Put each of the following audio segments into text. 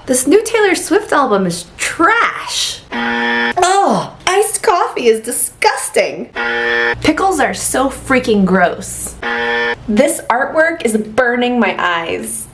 This new Taylor Swift album is trash. Oh, iced coffee is disgusting. Pickles are so freaking gross. This artwork is burning my eyes.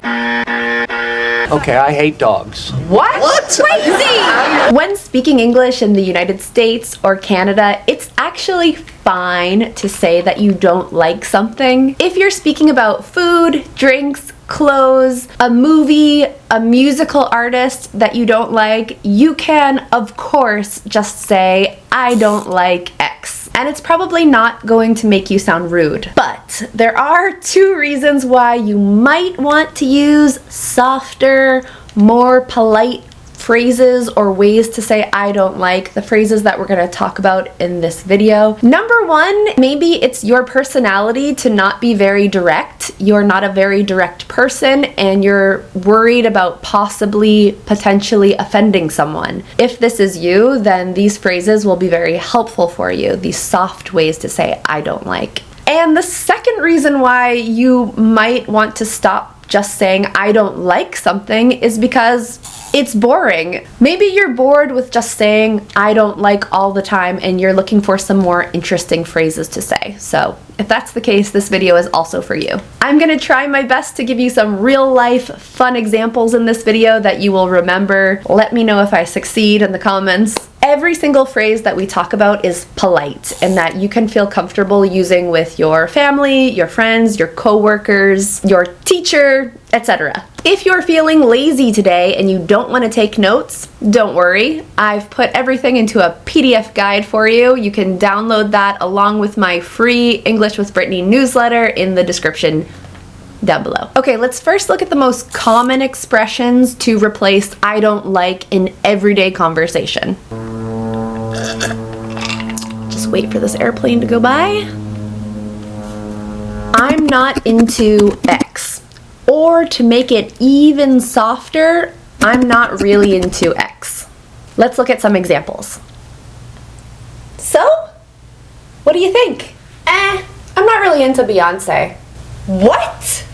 Okay, I hate dogs. What? Crazy! When speaking English in the United States or Canada, it's actually fine to say that you don't like something. If you're speaking about food, drinks, clothes, a movie, a musical artist that you don't like, you can, of course, just say, I don't like X. And it's probably not going to make you sound rude. But there are two reasons why you might want to use softer, more polite phrases or ways to say I don't like, the phrases that we're going to talk about in this video. Number one, maybe it's your personality to not be very direct. You're not a very direct person and you're worried about possibly, potentially offending someone. If this is you, then these phrases will be very helpful for you, these soft ways to say I don't like. And the second reason why you might want to stop just saying I don't like something is because it's boring. Maybe you're bored with just saying I don't like all the time and you're looking for some more interesting phrases to say. So if that's the case, this video is also for you. I'm gonna try my best to give you some real life fun examples in this video that you will remember. Let me know if I succeed in the comments. Every single phrase that we talk about is polite and that you can feel comfortable using with your family, your friends, your coworkers, your teacher, etc. If you're feeling lazy today and you don't want to take notes, don't worry. I've put everything into a PDF guide for you. You can download that along with my free English with Brittany newsletter in the description down below. Okay, let's first look at the most common expressions to replace I don't like in everyday conversation. Just wait for this airplane to go by. I'm not into X. Or to make it even softer, I'm not really into X. Let's look at some examples. So, what do you think? I'm not really into Beyonce. What?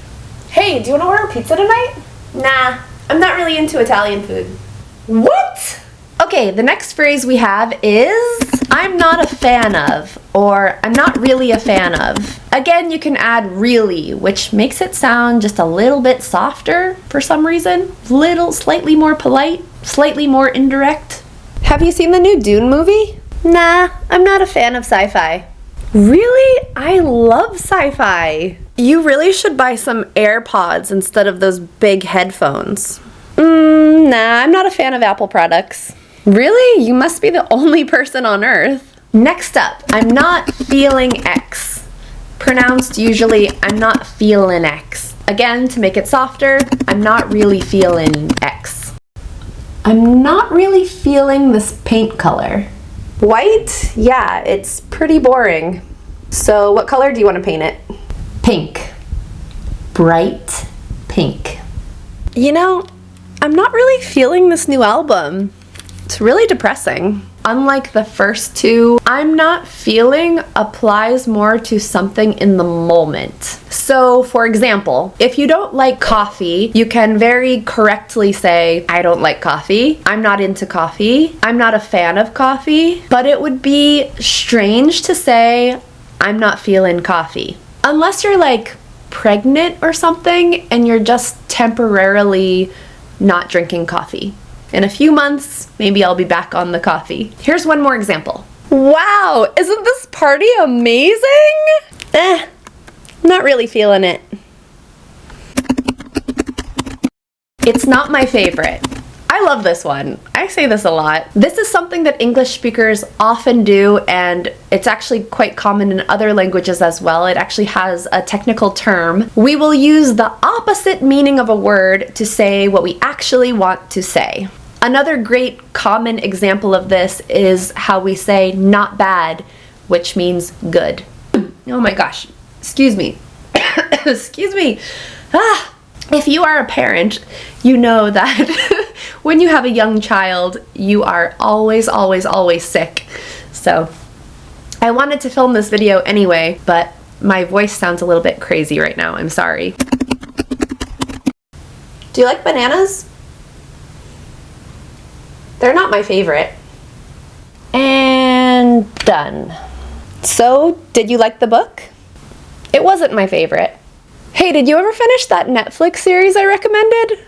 Hey, do you want to order pizza tonight? Nah, I'm not really into Italian food. What? Okay, the next phrase we have is I'm not a fan of, or I'm not really a fan of. Again, you can add really, which makes it sound just a little bit softer for some reason. Slightly more polite, slightly more indirect. Have you seen the new Dune movie? Nah, I'm not a fan of sci-fi. Really? I love sci-fi. You really should buy some AirPods instead of those big headphones. Nah, I'm not a fan of Apple products. Really? You must be the only person on earth. Next up, I'm not feeling X. Pronounced usually, I'm not feeling X. Again, to make it softer, I'm not really feeling X. I'm not really feeling this paint color. White? Yeah, it's pretty boring. So what color do you want to paint it? Pink. Bright pink. You know, I'm not really feeling this new album. It's really depressing. Unlike the first two, I'm not feeling applies more to something in the moment. So, for example, if you don't like coffee, you can very correctly say, I don't like coffee, I'm not into coffee, I'm not a fan of coffee, but it would be strange to say, I'm not feeling coffee. Unless you're like pregnant or something and you're just temporarily not drinking coffee. In a few months, maybe I'll be back on the coffee. Here's one more example. Wow, isn't this party amazing? Not really feeling it. It's not my favorite. I love this one. I say this a lot. This is something that English speakers often do, and it's actually quite common in other languages as well. It actually has a technical term. We will use the opposite meaning of a word to say what we actually want to say. Another great common example of this is how we say not bad, which means good. Oh my gosh, excuse me. Excuse me. If you are a parent, you know that when you have a young child, you are always, always, always sick. So I wanted to film this video anyway, but my voice sounds a little bit crazy right now. I'm sorry. Do you like bananas? They're not my favorite. And done. So, did you like the book? It wasn't my favorite. Hey, did you ever finish that Netflix series I recommended?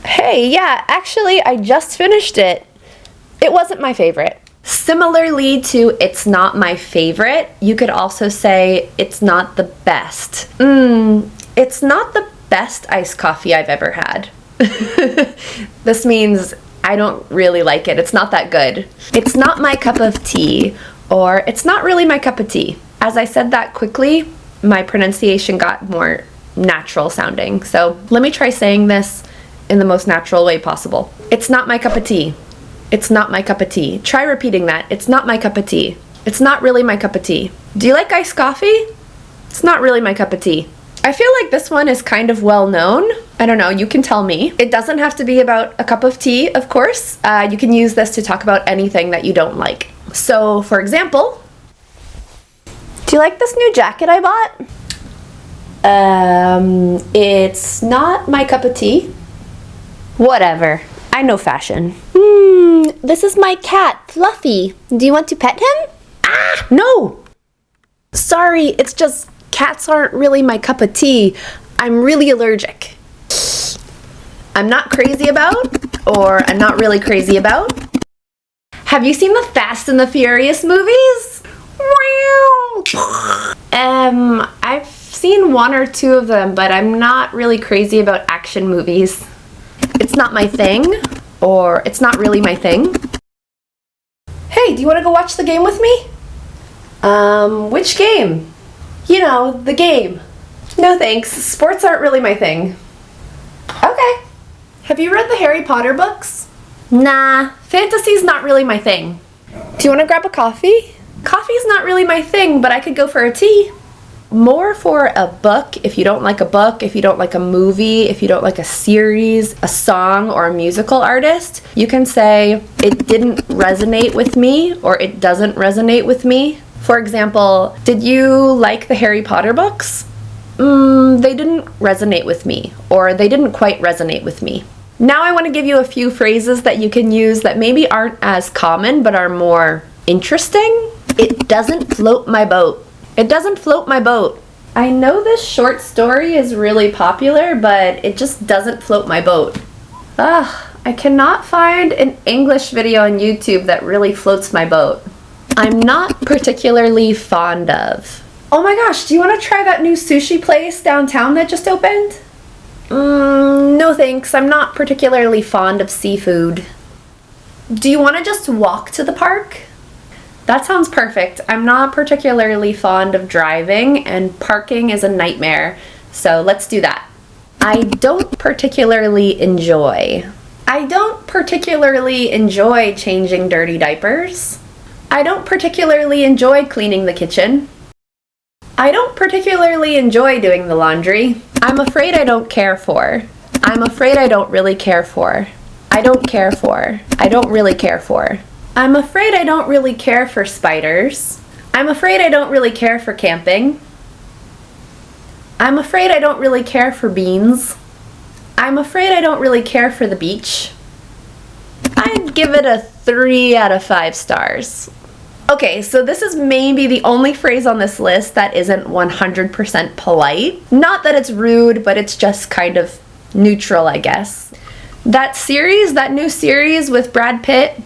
Hey, yeah, actually, I just finished it. It wasn't my favorite. Similarly to it's not my favorite, you could also say it's not the best. It's not the best iced coffee I've ever had. This means I don't really like it. It's not that good. It's not my cup of tea, or it's not really my cup of tea. As I said that quickly, my pronunciation got more natural sounding. So let me try saying this in the most natural way possible. It's not my cup of tea. It's not my cup of tea. Try repeating that. It's not my cup of tea. It's not really my cup of tea. Do you like iced coffee? It's not really my cup of tea. I feel like this one is kind of well known. I don't know, you can tell me. It doesn't have to be about a cup of tea, of course. You can use this to talk about anything that you don't like. So, for example, do you like this new jacket I bought? It's not my cup of tea. Whatever. I know fashion. This is my cat, Fluffy. Do you want to pet him? Ah, no! Sorry, it's just cats aren't really my cup of tea. I'm really allergic. I'm not crazy about, or I'm not really crazy about. Have you seen the Fast and the Furious movies? I've seen one or two of them, but I'm not really crazy about action movies. It's not my thing, or it's not really my thing. Hey, do you want to go watch the game with me? Which game? You know, the game. No thanks, sports aren't really my thing. Okay. Have you read the Harry Potter books? Nah, fantasy's not really my thing. Do you want to grab a coffee? Coffee's not really my thing, but I could go for a tea. More for a book, if you don't like a book, if you don't like a movie, if you don't like a series, a song, or a musical artist, you can say, it didn't resonate with me, or it doesn't resonate with me. For example, did you like the Harry Potter books? They didn't resonate with me, or they didn't quite resonate with me. Now I want to give you a few phrases that you can use that maybe aren't as common, but are more interesting. It doesn't float my boat. It doesn't float my boat. I know this short story is really popular, but it just doesn't float my boat. I cannot find an English video on YouTube that really floats my boat. I'm not particularly fond of. Oh my gosh, do you want to try that new sushi place downtown that just opened? No thanks, I'm not particularly fond of seafood. Do you want to just walk to the park? That sounds perfect. I'm not particularly fond of driving, and parking is a nightmare, so let's do that. I don't particularly enjoy. I don't particularly enjoy changing dirty diapers. I don't particularly enjoy cleaning the kitchen. I don't particularly enjoy doing the laundry. I'm afraid I don't care for. I'm afraid I don't really care for. I don't care for. I don't really care for. I'm afraid I don't really care for spiders. I'm afraid I don't really care for camping. I'm afraid I don't really care for beans. I'm afraid I don't really care for the beach. I'd give it a 3 out of 5 stars. Okay, so this is maybe the only phrase on this list that isn't 100% polite. Not that it's rude, but it's just kind of neutral, I guess. That new series with Brad Pitt,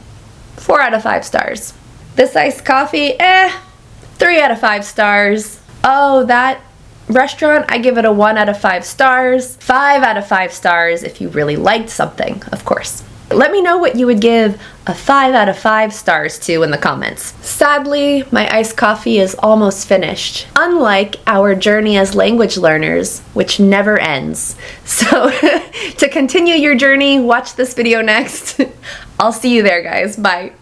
4 out of 5 stars. This iced coffee, 3 out of 5 stars. Oh, that restaurant, I give it a 1 out of 5 stars. 5 out of 5 stars if you really liked something, of course. Let me know what you would give a 5 out of 5 stars to in the comments. Sadly, my iced coffee is almost finished, unlike our journey as language learners, which never ends. So, to continue your journey, watch this video next. I'll see you there, guys. Bye.